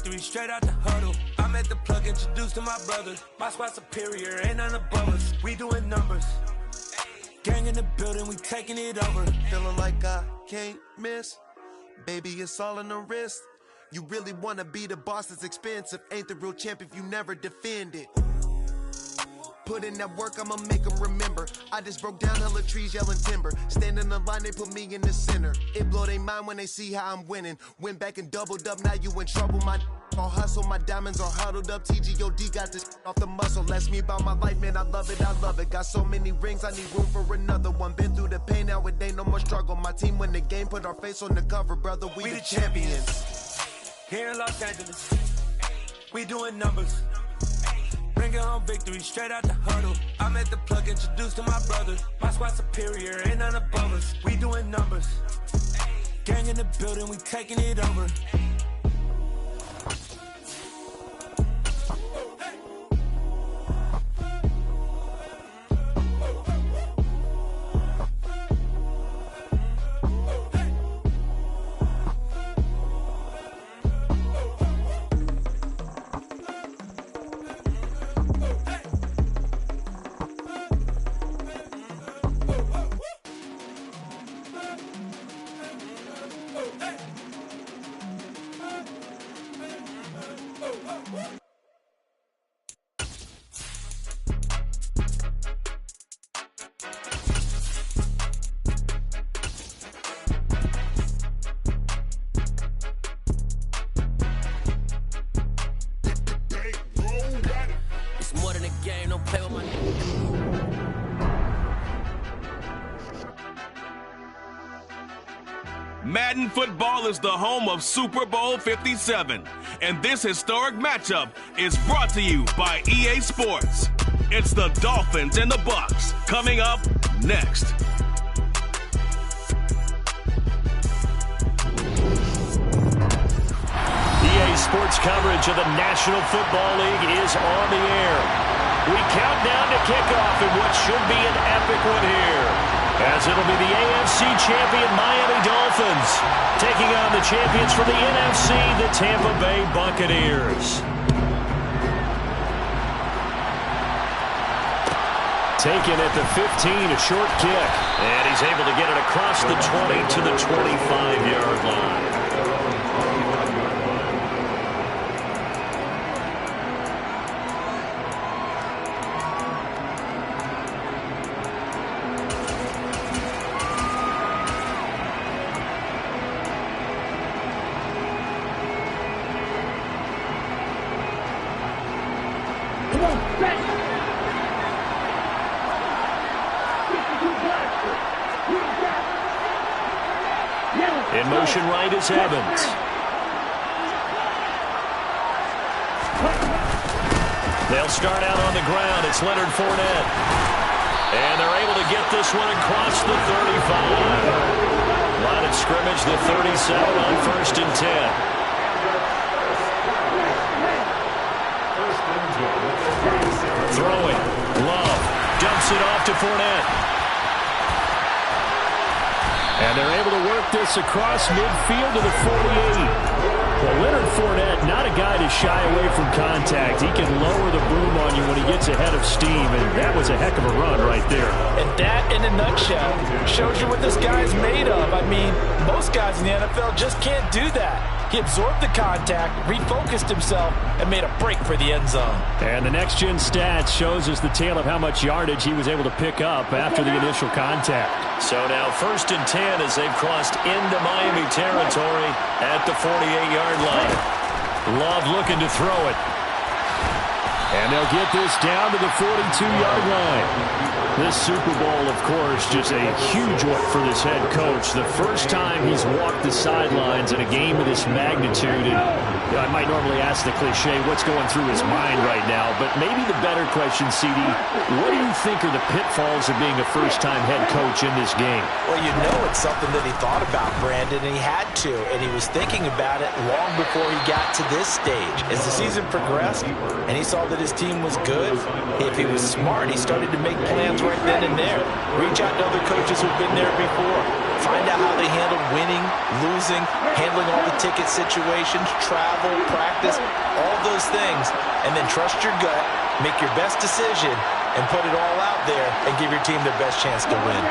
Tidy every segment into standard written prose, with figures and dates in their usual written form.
victory straight out the huddle. I'm at the plug, introduced to my brothers. My squad superior, ain't none above us. We doing numbers. Gang in the building, we taking it over. Feeling like I can't miss. Baby, it's all in the wrist. You really wanna be the boss, it's expensive. Ain't the real champ if you never defend it. Put in that work, I'ma make them remember. I just broke down hella trees, yelling timber. Stand in the line, they put me in the center. It blow their mind when they see how I'm winning. Went back and doubled up, now you in trouble. My all hustle, my diamonds are huddled up. TGOD got this off the muscle. Ask me about my life, man, I love it, I love it. Got so many rings, I need room for another one. Been through the pain, now it ain't no more struggle. My team win the game, put our face on the cover, brother, we the champions. Here in Los Angeles, we doing numbers. Bringing home victory straight out the huddle. I'm at the plug, introduced to my brothers. My squad superior, ain't none above us. We doing numbers. Gang in the building, we taking it over. Madden Football is the home of Super Bowl 57, and this historic matchup is brought to you by EA Sports. It's the Dolphins and the Bucks coming up next. EA Sports coverage of the National Football League is on the air. We count down to kickoff in what should be an epic one here, as it'll be the AFC champion Miami Dolphins taking on the champions from the NFC, the Tampa Bay Buccaneers. Taken at the 15, a short kick. And he's able to get it across the 20 to the 25-yard line. In motion right is Evans. They'll start out on the ground. It's Leonard Fournette. And they're able to get this one across the 35. Line of scrimmage, the 37 on 1st and 10. Throwing. Love. Dumps it off to Fournette. And they're able to work this across midfield to the 48. Well, Leonard Fournette, not a guy to shy away from contact. He can lower the boom on you when he gets ahead of steam, and that was a heck of a run right there. And that, in a nutshell, shows you what this guy is made of. I mean, most guys in the NFL just can't do that. He absorbed the contact, refocused himself, and made a break for the end zone. And the next-gen stats shows us the tale of how much yardage he was able to pick up after the initial contact. So now 1st and 10 as they've crossed into Miami territory at the 48-yard line. Love looking to throw it. And they'll get this down to the 42-yard line. This Super Bowl, of course, just a huge one for this head coach. The first time he's walked the sidelines in a game of this magnitude. And I might normally ask the cliche, what's going through his mind right now? But maybe the better question, CD, what do you think are the pitfalls of being a first-time head coach in this game? Well, you know it's something that he thought about, Brandon, and he had to. And he was thinking about it long before he got to this stage. As the season progressed and he saw that his team was good, if he was smart, he started to make plans right then and there. Reach out to other coaches who've been there before. Find out how they handled winning, losing, handling all the ticket situations, travel, practice, all those things. And then trust your gut, make your best decision, and put it all out there and give your team their best chance to win.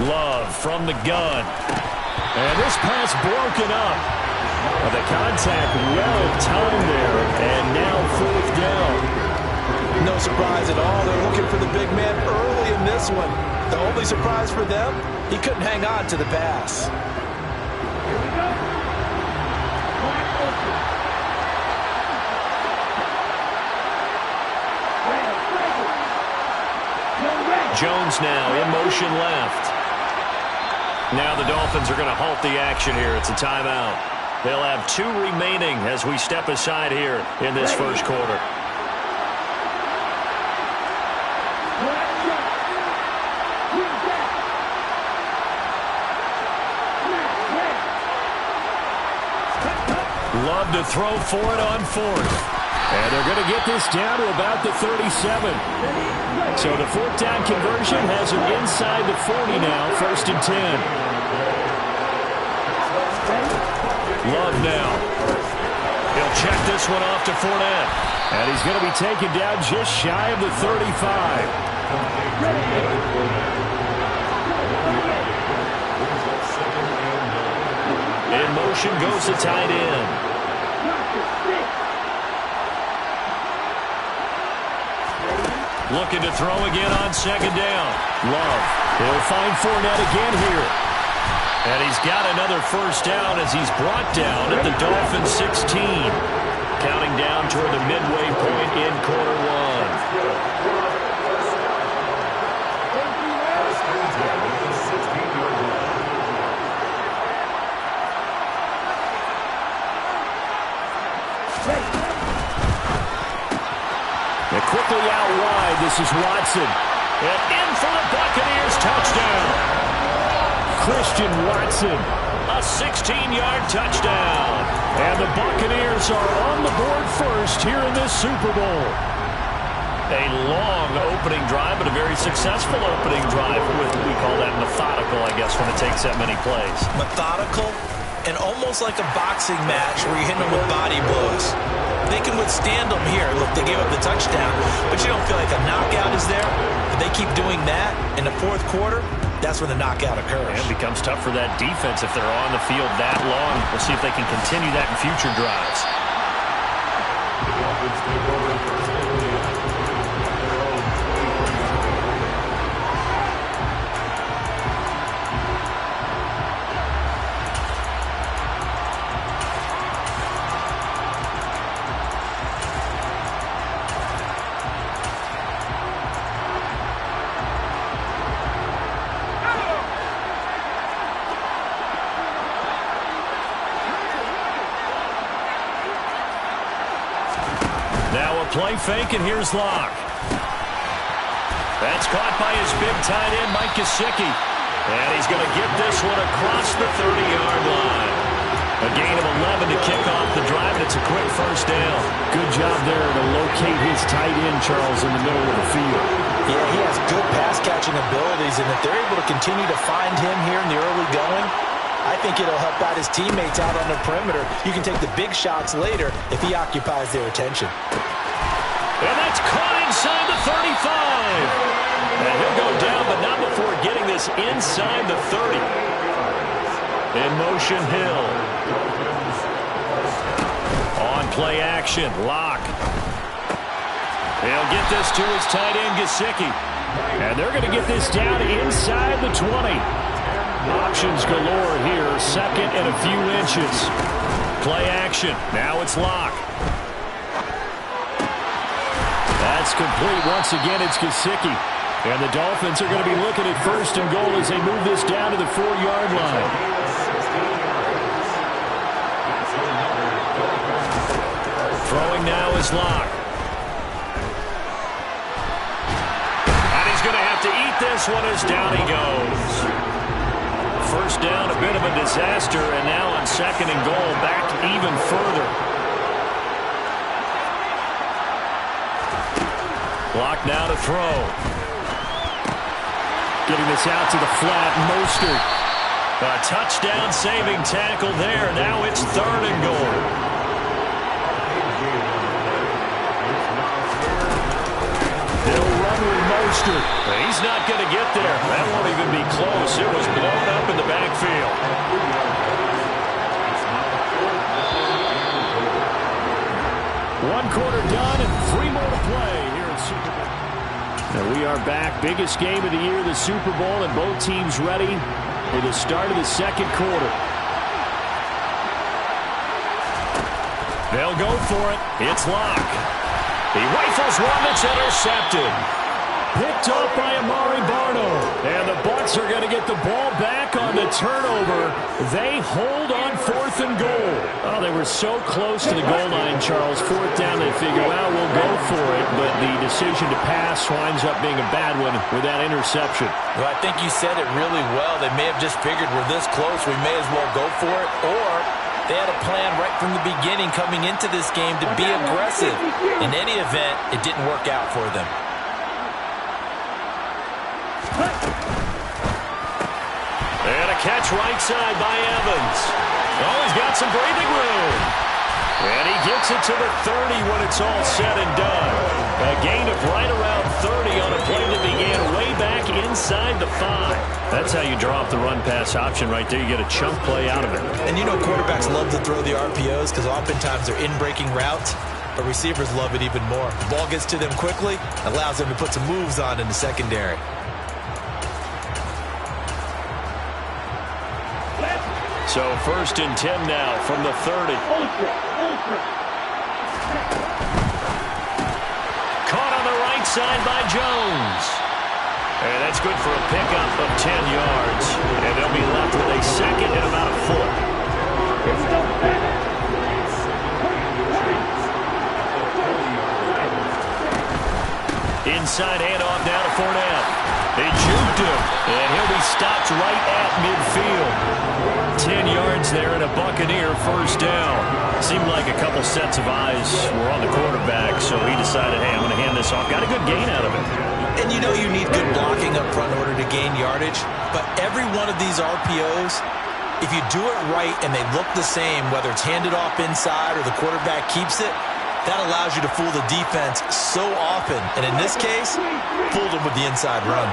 Love from the gun. And this pass broken up. The contact well timed there, and now 4th down. No surprise at all. They're looking for the big man early in this one. The only surprise for them, he couldn't hang on to the pass. Jones now in motion left. Now the Dolphins are going to halt the action here. It's a timeout. They'll have 2 remaining as we step aside here in this first quarter. Love to throw for it on 4th. And they're going to get this down to about the 37. So the 4th down conversion has them inside the 40 now, 1st and 10. Love now. He'll check this one off to Fournette. And he's going to be taken down just shy of the 35. In motion goes the tight end. Looking to throw again on 2nd down. Love. He'll find Fournette again here. And he's got another 1st down as he's brought down at the Dolphins 16. Counting down toward the midway point in quarter 1. Quickly out wide, this is Watson. And in for the Buccaneers touchdown. Christian Watson, a 16-yard touchdown. And the Buccaneers are on the board first here in this Super Bowl. A long opening drive, but a very successful opening drive. We call that methodical, I guess, when it takes that many plays. Methodical and almost like a boxing match where you hit them with body blows. They can withstand them here. Look, they gave up the touchdown, but you don't feel like a knockout is there. But they keep doing that in the 4th quarter, that's when the knockout occurs. And it becomes tough for that defense if they're on the field that long. We'll see if they can continue that in future drives. Play fake, and here's Locke. That's caught by his big tight end, Mike Gesicki. And he's going to get this one across the 30-yard line. A gain of 11 to kick off the drive, and it's a quick 1st down. Good job there to locate his tight end, Charles, in the middle of the field. Yeah, he has good pass-catching abilities, and if they're able to continue to find him here in the early going, I think it'll help out his teammates out on the perimeter. You can take the big shots later if he occupies their attention. And that's caught inside the 35. And he'll go down, but not before getting this inside the 30. In motion, Hill. On play action, Locke. He'll get this to his tight end, Gesicki. And they're going to get this down inside the 20. Options galore here, 2nd and a few inches. Play action, now it's Locke. That's complete. Once again, it's Gesicki. And the Dolphins are going to be looking at 1st and goal as they move this down to the 4-yard line. Throwing now is Locke. And he's going to have to eat this one as down he goes. first down, a bit of a disaster, and now on second and goal, back even further. Block now to throw. Getting this out to the flat, Mostert. A touchdown-saving tackle there. Now it's third and goal. They'll run with Mostert. He's not going to get there. That won't even be close. It was blown up in the backfield. One quarter done and 3 more to play here at Super Bowl. Now we are back. Biggest game of the year, the Super Bowl, and both teams ready for the start of the second quarter. They'll go for it. It's Locke. He rifles one that's intercepted. Picked up by Amari Barno. And the Bucs are going to get the ball back on the turnover. They hold on fourth and goal. Oh, they were so close to the goal line, Charles. Fourth down, they figure, well, we'll go for it. But the decision to pass winds up being a bad one with that interception. Well, I think you said it really well. They may have just figured we're this close, we may as well go for it. Or they had a plan right from the beginning coming into this game to be aggressive. In any event, it didn't work out for them. And a catch right side by Evans. Oh, he's got some breathing room. And he gets it to the 30 when it's all said and done. A gain of right around 30 on a play that began way back inside the 5. That's how you draw up the run-pass option right there. You get a chunk play out of it. And you know quarterbacks love to throw the RPOs because oftentimes they're in-breaking routes. But receivers love it even more. The ball gets to them quickly, allows them to put some moves on in the secondary. So first and 10 now from the 30. Caught on the right side by Jones. And that's good for a pickup of 10 yards. And they'll be left with a second and about a foot. Inside handoff down to Fournette. They juked him, and he'll be stopped right at midfield. 10 yards there and a Buccaneer first down. Seemed like a couple sets of eyes were on the quarterback, so he decided, hey, I'm going to hand this off. Got a good gain out of it. And you know you need good blocking up front in order to gain yardage, but every one of these RPOs, if you do it right and they look the same, whether it's handed off inside or the quarterback keeps it, that allows you to fool the defense so often. And in this case, fooled them with the inside run.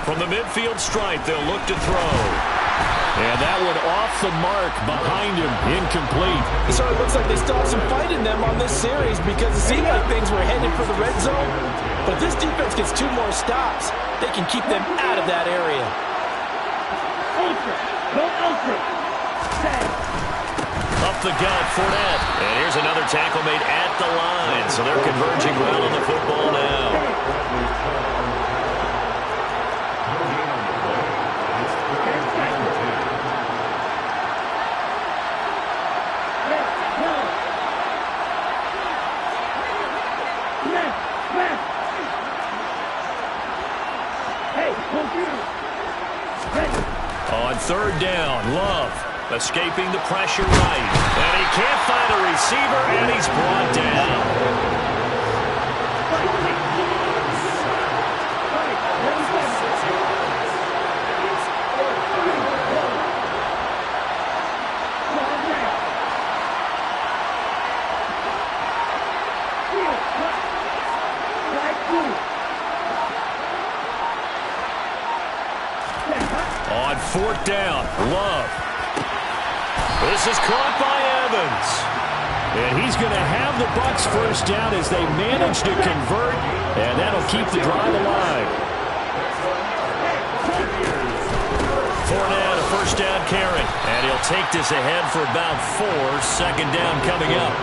From the midfield stripe, they'll look to throw. And that one off the mark behind him, incomplete. So it looks like they still have some fight in them on this series because it seemed like things were headed for the red zone. But if this defense gets 2 more stops, they can keep them out of that area. Up the gut, Fournette. And here's another tackle made at the line. So they're converging well on the football now. On third down, Love escaping the pressure right. And he can't find a receiver, and he's brought down. On fourth down, Love. This is caught by Evans. And he's going to have the Bucs first down as they manage to convert, and that'll keep the drive alive. Fournette, a first down carry, and he'll take this ahead for about 4. Second down coming up.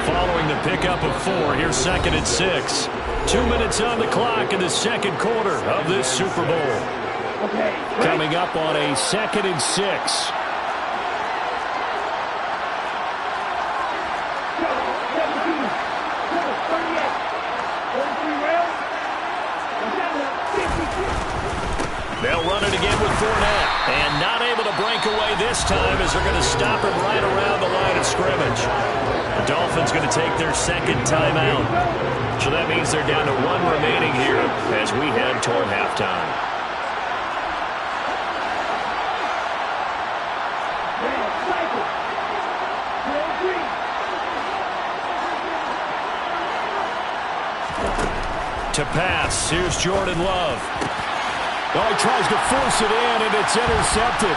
Following the pickup of 4, here's second and 6. 2 minutes on the clock in the second quarter of this Super Bowl. Coming up on a second and 6. Fournette. And not able to break away this time as they're going to stop him right around the line of scrimmage. The Dolphins going to take their second timeout. So that means they're down to one remaining here as we head toward halftime. To pass, here's Jordan Love. Oh, he tries to force it in, and it's intercepted.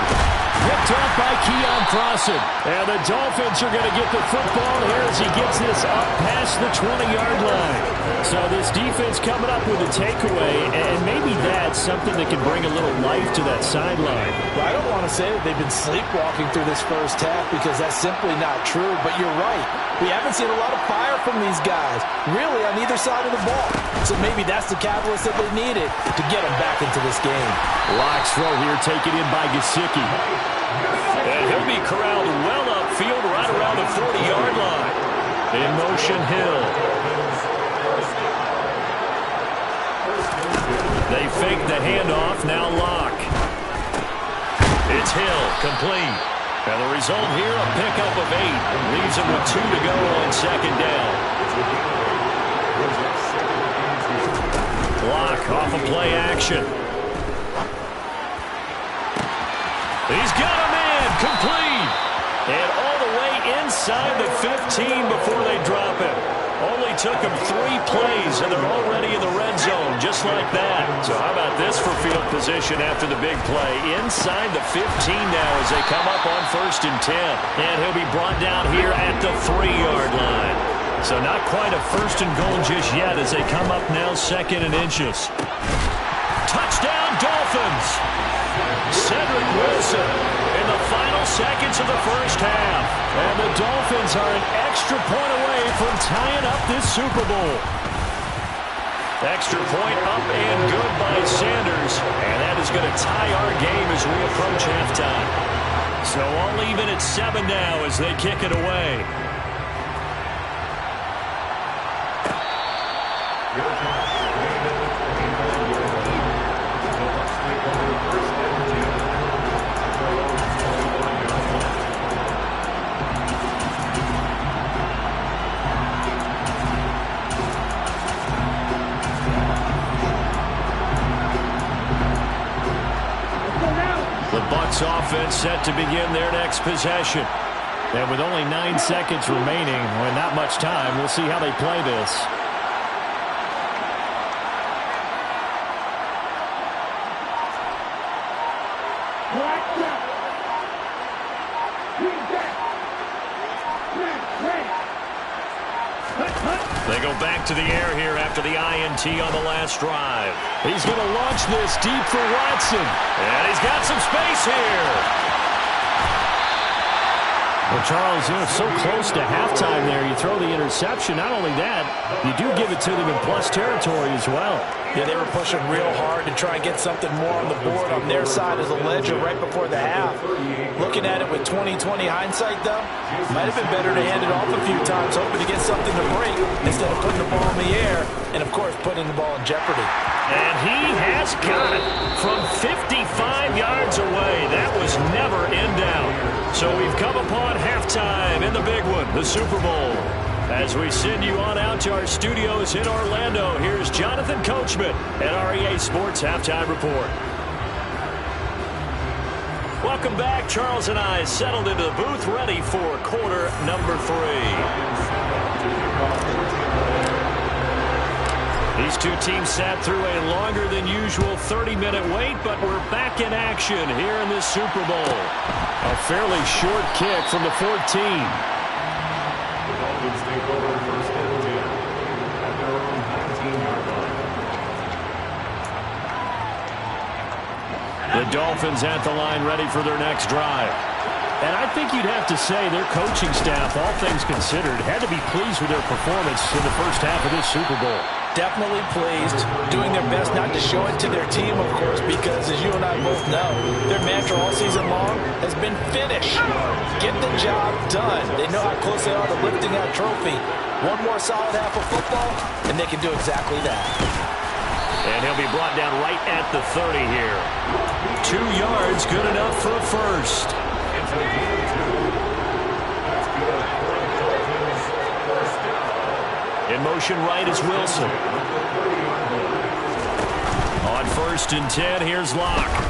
Picked off by Keon Crossen. And the Dolphins are going to get the football here as he gets this up past the 20-yard line. So this defense coming up with a takeaway, and maybe that's something that can bring a little life to that sideline. Well, I don't want to say that they've been sleepwalking through this first half because that's simply not true, but you're right. We haven't seen a lot of fire from these guys, really, on either side of the ball. So maybe that's the catalyst that they needed to get them back into this game. Locks throw here taken in by Gesicki. And he'll be corralled well upfield right around the 40-yard line. In motion, Hill. They fake the handoff, now Locke. It's Hill, complete. And the result here, a pickup of 8. Leaves him with 2 to go on second down. Locke off of play action. He's got him in, complete. And all the way inside the 15 before they drop him. Only took him 3 plays, and they're already in the red zone, just like that. So how about this for field position after the big play? Inside the 15 now as they come up on 1st and 10. And he'll be brought down here at the 3-yard line. So not quite a 1st and goal just yet as they come up now 2nd and inches. Touchdown, Dolphins! Cedric Wilson in the final seconds of the first half. And the Dolphins are an extra point away from tying up this Super Bowl. Extra point up and good by Sanders. And that is going to tie our game as we approach halftime. So all even at 7 now as they kick it away. Offense set to begin their next possession. And with only 9 seconds remaining, and not much time, we'll see how they play this. They go back to the air here after the INT on the last drive. He's going to launch this deep for Watson. And he's got some space here. Well, Charles, so close to halftime there. You throw the interception. Not only that, you do give it to them in plus territory as well. Yeah, they were pushing real hard to try and get something more on the board on their side of the ledger right before the half. Looking at it with 20/20 hindsight, though, might have been better to hand it off a few times, hoping to get something to break instead of putting the ball in the air and, of course, putting the ball in jeopardy. And he has got it from 55 yards away. That was never in doubt. So we've come upon halftime in the big one, the Super Bowl. As we send you on out to our studios in Orlando, here's Jonathan Coachman at our EA Sports Halftime Report. Welcome back. Charles and I settled into the booth, ready for quarter number 3. These two teams sat through a longer than usual 30-minute wait, but we're back in action here in this Super Bowl. A fairly short kick from the 14. The Dolphins at the line ready for their next drive. And I think you'd have to say their coaching staff, all things considered, had to be pleased with their performance in the first half of this Super Bowl. Definitely pleased, doing their best not to show it to their team, of course, because as you and I both know, their mantra all season long has been finish. Get the job done. They know how close they are to lifting that trophy. One more solid half of football, and they can do exactly that. And he'll be brought down right at the 30 here. 2 yards, good enough for a first. In motion right is Wilson. On 1st and 10, here's Locke.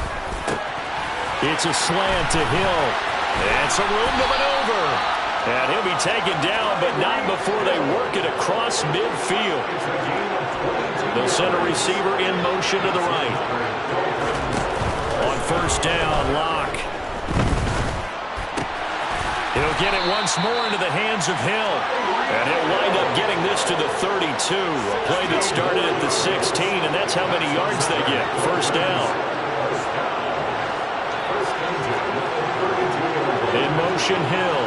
It's a slant to Hill. And some room to maneuver. And he'll be taken down, but not before they work it across midfield. They'll send a receiver in motion to the right. On 1st down, Locke. He'll get it once more into the hands of Hill. And he'll wind up getting this to the 32. A play that started at the 16, and that's how many yards they get. 1st down. In motion, Hill.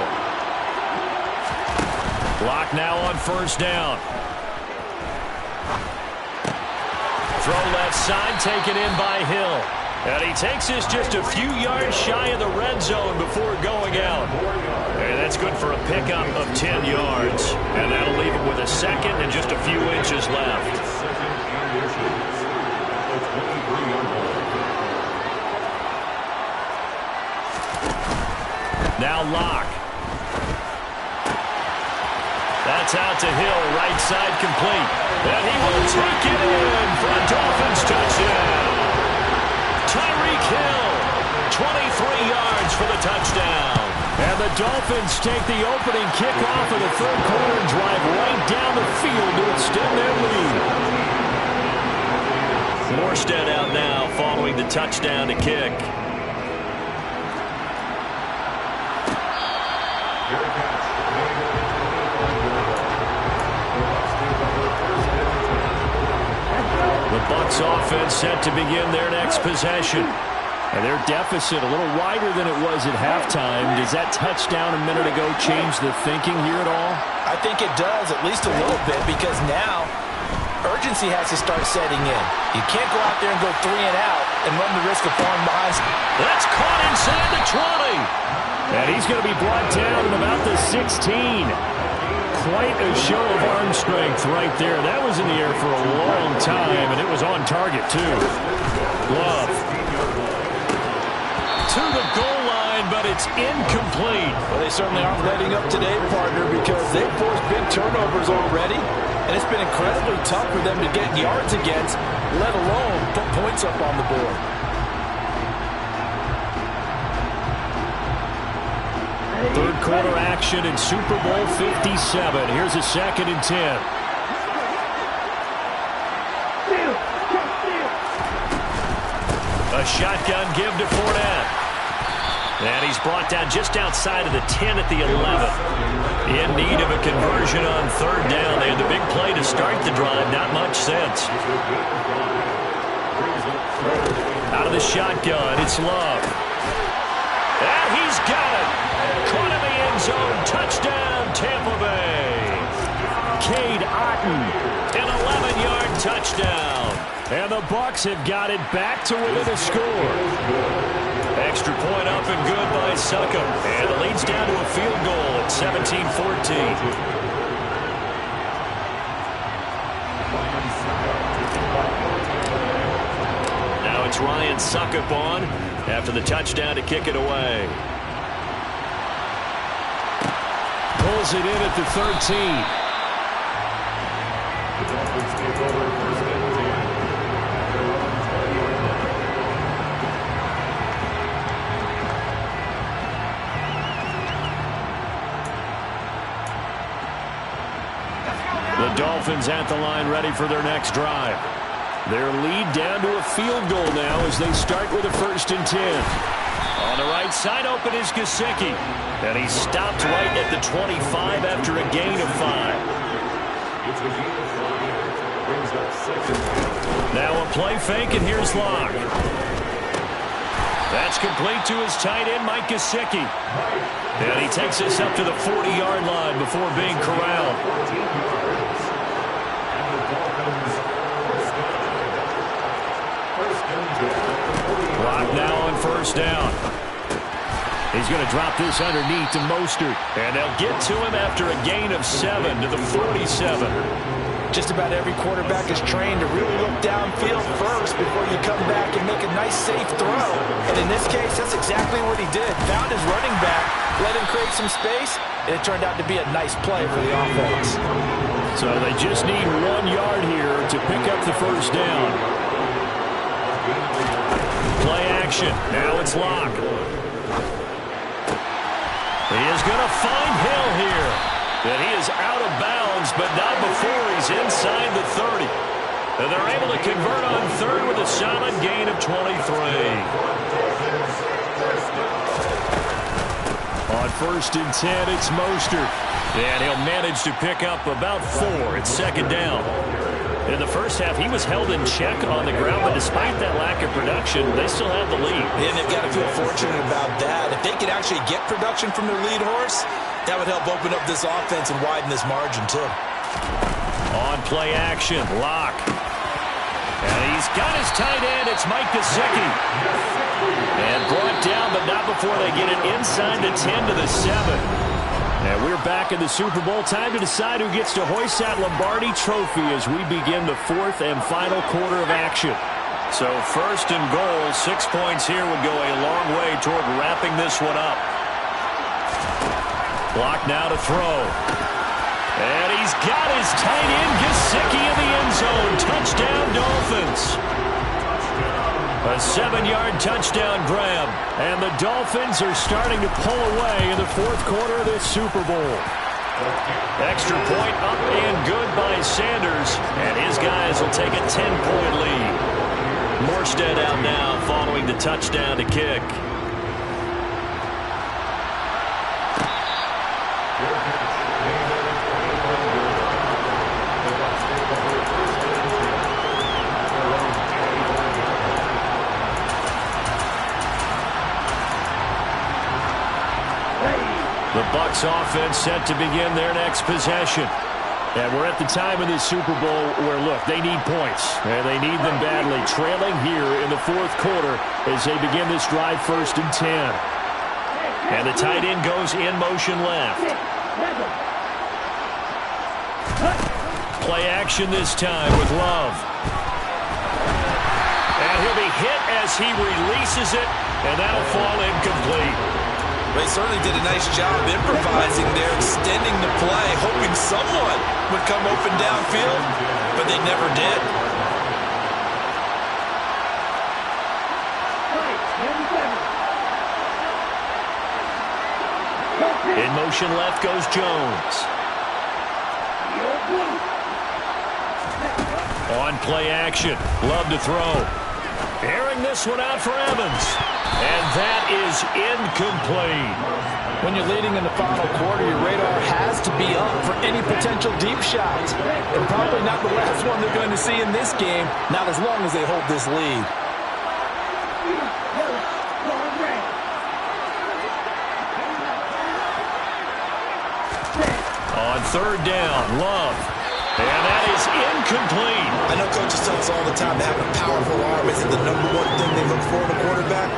Locke now on 1st down. Throw left side, taken in by Hill. And he takes this just a few yards shy of the red zone before going out. And that's good for a pickup of 10 yards. And that'll leave him with a second and just a few inches left. Now Locke. That's out to Hill, right side complete. And he will take it in for a Dolphins touchdown. Tyreek Hill, 23 yards for the touchdown. And the Dolphins take the opening kickoff of the 3rd quarter and drive right down the field to extend their lead. Morstead out now following the touchdown to kick. The Bucs offense set to begin their next possession. And their deficit a little wider than it was at halftime. Does that touchdown a minute ago change the thinking here at all? I think it does, at least a little bit, because now urgency has to start setting in. You can't go out there and go 3 and out and run the risk of falling behind. That's caught inside the 20. And he's going to be brought down at about the 16. Quite a show of arm strength right there. That was in the air for a long time, and it was on target, too. Love. To the goal line, but it's incomplete. Well, they certainly aren't letting up today, partner, because they've forced big turnovers already, and it's been incredibly tough for them to get yards against, let alone put points up on the board. Third quarter action in Super Bowl 57. Here's a 2nd and 10. A shotgun give to Fournette. And he's brought down just outside of the 10 at the 11. In need of a conversion on 3rd down. They had the big play to start the drive. Not much sense. Out of the shotgun, it's Love. And he's got it. Caught in the end zone. Touchdown, Tampa Bay. Cade Otton, an 11-yard touchdown. And the Bucs have got it back to within a score. Extra point up and good by Succop. And it leads down to a field goal at 17-14. Now it's Ryan Succop on after the touchdown to kick it away. Pulls it in at the 13. The Dolphins at the line ready for their next drive. Their lead down to a field goal now as they start with a 1st and 10. On the right side open is Gesicki. And he stopped right at the 25 after a gain of 5. Now a play fake, and here's Locke. That's complete to his tight end, Mike Gesicki. And he takes this up to the 40-yard line before being corralled. Locke now on 1st down. He's going to drop this underneath to Mostert. And they'll get to him after a gain of 7 to the 47. Just about every quarterback is trained to really look downfield first before you come back and make a nice, safe throw. And in this case, that's exactly what he did. Found his running back, let him create some space, and it turned out to be a nice play for the offense. So they just need 1 yard here to pick up the first down. Play action. Now it's Locke. He is going to find Hill here. And he is out of bounds, but not before he's inside the 30. And they're able to convert on third with a solid gain of 23. On 1st and 10, it's Mostert. And he'll manage to pick up about 4. It's 2nd down. In the first half, he was held in check on the ground, but despite that lack of production, they still have the lead. And they've got to feel fortunate about that. If they could actually get production from their lead horse, that would help open up this offense and widen this margin, too. On play action, Locke. And he's got his tight end. It's Mike Gesicki. And brought down, but not before they get it inside the 10 to the 7. And we're back in the Super Bowl. Time to decide who gets to hoist that Lombardi trophy as we begin the 4th and final quarter of action. So 1st and goal, 6 points here would go a long way toward wrapping this one up. Block now to throw. And he's got his tight end, Gesicki, in the end zone. Touchdown, Dolphins. A 7-yard touchdown grab. And the Dolphins are starting to pull away in the 4th quarter of this Super Bowl. Extra point up and good by Sanders. And his guys will take a 10-point lead. Morstead out now following the touchdown to kick. The Bucs offense set to begin their next possession. And we're at the time in the Super Bowl where, look, they need points. And they need them badly. Trailing here in the 4th quarter as they begin this drive 1st and 10. And the tight end goes in motion left. Play action this time with Love. And he'll be hit as he releases it. And that'll fall incomplete. They certainly did a nice job improvising there, extending the play, hoping someone would come open downfield, but they never did. In motion left goes Jones. On play action, Love to throw. Airing this one out for Evans. And that is incomplete. When you're leading in the final quarter, your radar has to be up for any potential deep shots. And probably not the last one they're going to see in this game, not as long as they hold this lead. On 3rd down, Love. And that is incomplete. I know coaches tell us all the time that having a powerful arm isn't the #1 thing they look for in a quarterback.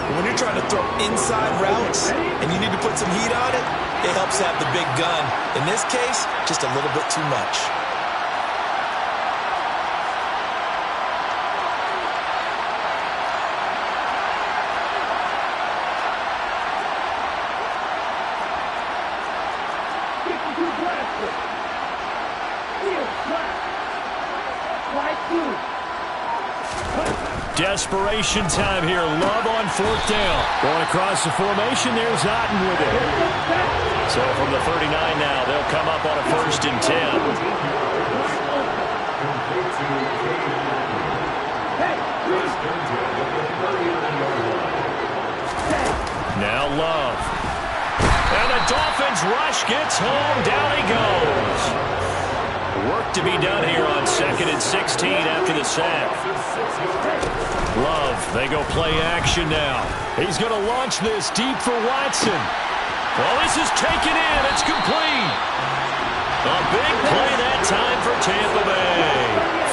But when you're trying to throw inside routes and you need to put some heat on it, it helps have the big gun. In this case, just a little bit too much. Desperation time here. Love on 4th down. Going across the formation, there's Otten with it. So from the 39 now, they'll come up on a 1st and 10. Now Love. And the Dolphins rush gets home. Down he goes. Work to be done here on 2nd and 16 after the sack. Love, they go play action now. He's going to launch this deep for Watson. Well, this is taken in. It's complete. A big play that time for Tampa Bay.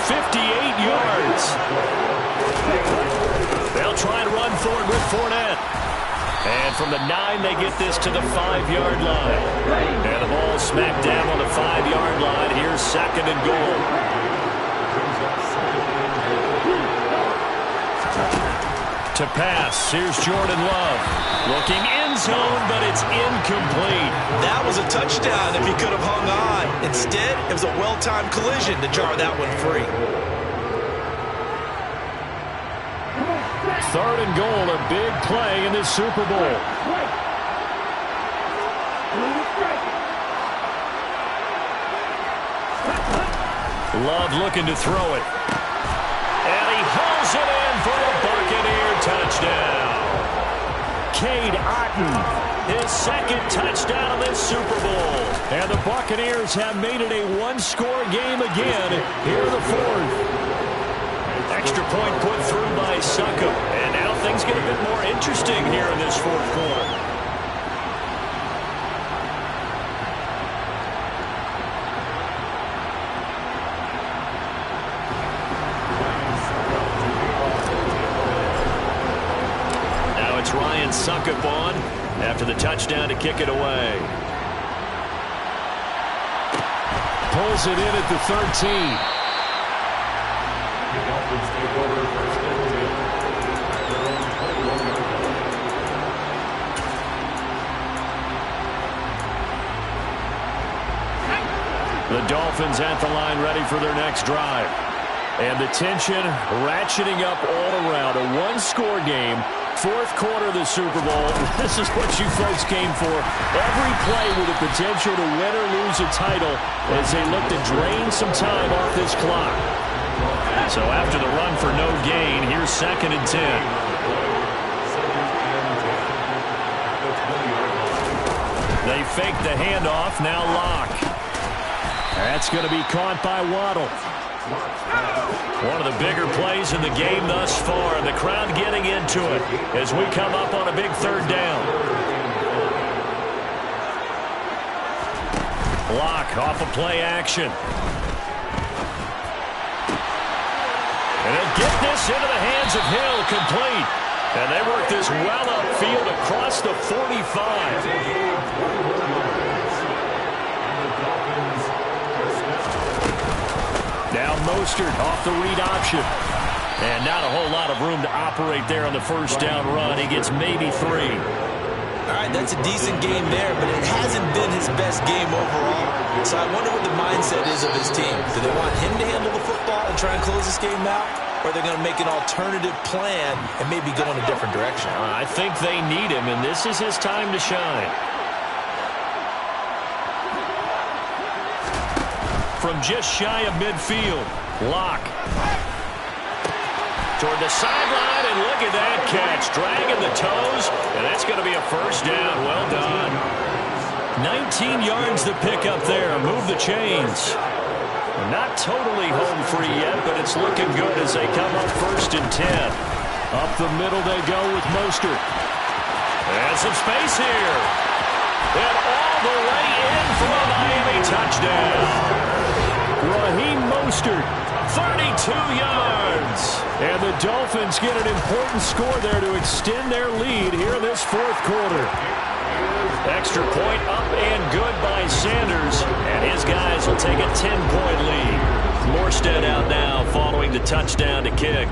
58 yards. They'll try and run forward with Fournette. And from the 9, they get this to the 5-yard line. And the ball smacked down on the 5-yard line. Here's 2nd and goal. To pass, here's Jordan Love. Looking end zone, but it's incomplete. That was a touchdown if he could have hung on. Instead, it was a well-timed collision to jar that one free. 3rd and goal, a big play in this Super Bowl. Love looking to throw it. And he hauls it in for a Buccaneer touchdown. Cade Otton, his 2nd touchdown of this Super Bowl. And the Buccaneers have made it a one-score game again here in the 4th. Extra point put through by Suckup. And now things get a bit more interesting here in this 4th quarter. Now it's Ryan Suckup on after the touchdown to kick it away. Pulls it in at the 13. The Dolphins at the line ready for their next drive. And the tension ratcheting up all around. A one-score game. 4th quarter of the Super Bowl. This is what you folks came for. Every play with the potential to win or lose a title as they look to drain some time off this clock. So after the run for no gain, here's 2nd and 10. They fake the handoff. Now Locke. That's going to be caught by Waddle. One of the bigger plays in the game thus far, and the crowd getting into it as we come up on a big 3rd down. Locke off of play action. And they'll get this into the hands of Hill, complete. And they work this well upfield across the 45. Now Mostert off the read option. And not a whole lot of room to operate there on the 1st down run. He gets maybe 3. All right, that's a decent game there, but it hasn't been his best game overall. So I wonder what the mindset is of his team. Do they want him to handle the football and try and close this game out? Or are they going to make an alternative plan and maybe go in a different direction? I think they need him, and this is his time to shine. From just shy of midfield, Locke. Toward the sideline, and look at that catch. Dragging the toes, and that's going to be a 1st down. Well done. 19 yards to pick up there. Move the chains. Not totally home free yet, but it's looking good as they come up 1st and 10. Up the middle they go with Mostert. And some space here. And all the way in for a Miami touchdown. Raheem Mostert, 32 yards. And the Dolphins get an important score there to extend their lead here in this 4th quarter. Extra point up and good by Sanders. And his guys will take a 10-point lead. Morstead out now following the touchdown to kick.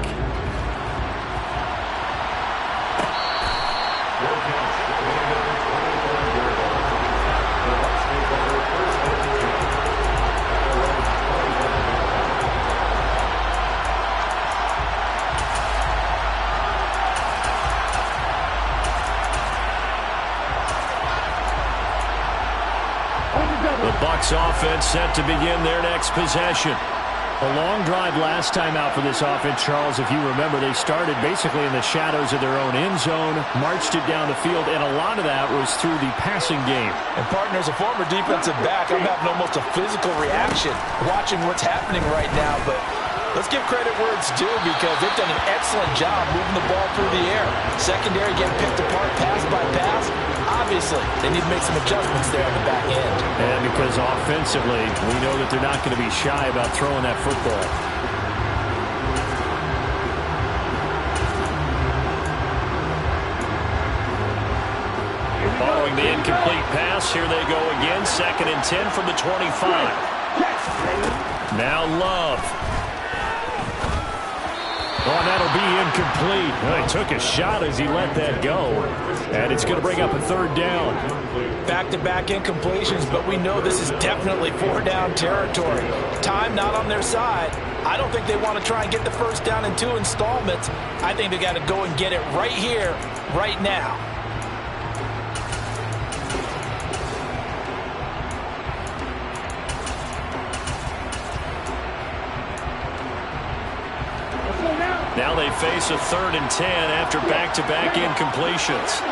Bucs offense set to begin their next possession. A long drive last time out for this offense, Charles. If you remember, they started basically in the shadows of their own end zone, marched it down the field, and a lot of that was through the passing game. And, partner, as a former defensive back, I'm having almost a physical reaction watching what's happening right now. But let's give credit where it's due because they've done an excellent job moving the ball through the air. Secondary getting picked apart pass by pass. Obviously, they need to make some adjustments there on the back end. And because offensively, we know that they're not going to be shy about throwing that football. throwing the incomplete pass. Here they go again. 2nd and 10 from the 25. Now Love. Oh, that'll be incomplete. Well, he took a shot as he let that go. And it's going to bring up a 3rd down. Back-to-back incompletions, but we know this is definitely 4-down territory. Time not on their side. I don't think they want to try and get the 1st down in 2 installments. I think they got to go and get it right here, right now. Now they face a 3rd and 10 after back-to-back incompletions.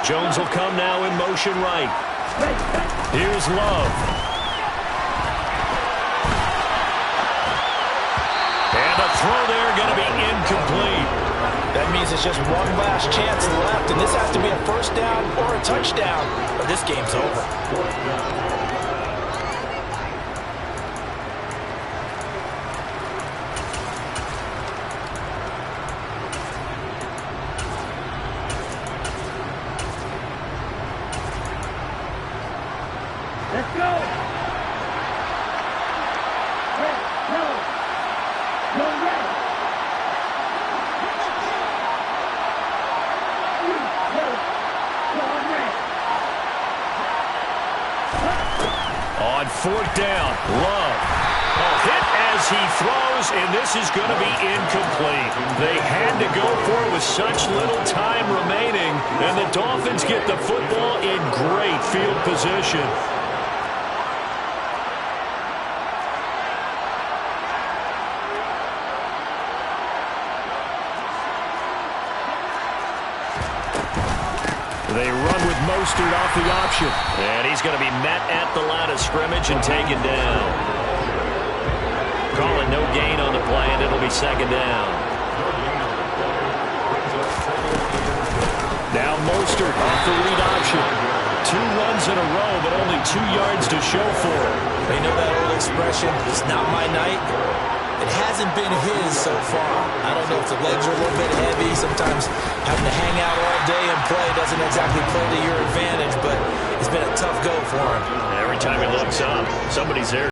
Jones will come now in motion right. Here's Love. And a throw there going to be incomplete. That means it's just one last chance left, and this has to be a 1st down or a touchdown, or this game's over. On 4th down, Love. Hit as he throws, and this is going to be incomplete. They had to go for it with such little time remaining, and the Dolphins get the football in great field position. They run with Mostert off the option. And he's going to be met at the line of scrimmage and taken down. Calling no gain on the play, and it'll be 2nd down. Now Mostert off the read option. 2 runs in a row, but only 2 yards to show for it. They know that old expression, it's not my night. It hasn't been his so far. I don't know if the legs are a little bit heavy. Sometimes having to hang out all day and play doesn't exactly play to your advantage, but it's been a tough go for him. Every time he looks up, somebody's there.